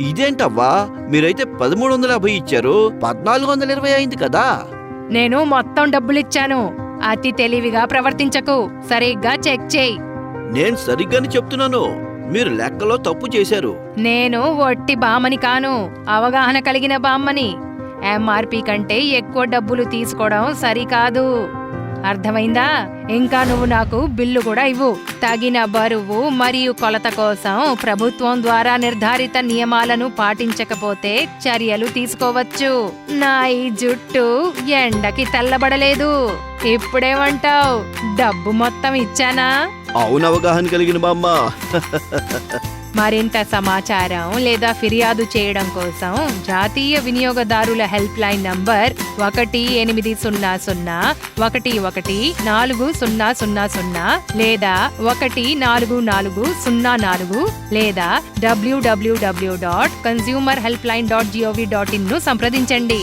ఇదేంటవ్వా, మీరైతే 1350 ఇచ్చారు, 1420 అయింది కదా. నేను మొత్తం డబ్బులిచ్చాను. అతి తెలివిగా ప్రవర్తించకు. సరిగ్గా చెక్ చేయి. నేను సరిగ్గానే చెప్తున్నాను, మీరు లెక్కలో తప్పు చేశారు. నేను ఒట్టి బామ్మని కాను, అవగాహన కలిగిన బామ్మని. ఎంఆర్పి కంటే ఎక్కువ డబ్బులు తీసుకోవడం సరికాదు. అర్థమైందా? ఇంకా నువ్వు నాకు బిల్లు కూడా ఇవ్వు. తగిన బరువు మరియు కొలత కోసం ప్రభుత్వం ద్వారా నిర్ధారిత నియమాలను పాటించకపోతే చర్యలు తీసుకోవచ్చు. నా ఈ జుట్టు ఎండకి తెల్లబడలేదు. ఇప్పుడేమంటావ్? డబ్బు మొత్తం ఇచ్చానా? అవును, అవగాహన కలిగిన బామ్మ. మరింత సమాచారం లేదా ఫిర్యాదు చేయడం కోసం జాతీయ వినియోగదారుల హెల్ప్ లైన్ నంబర్ 1800-11-400 లేదా 14404 లేదా www.consumerhelpline.gov.in ను సంప్రదించండి.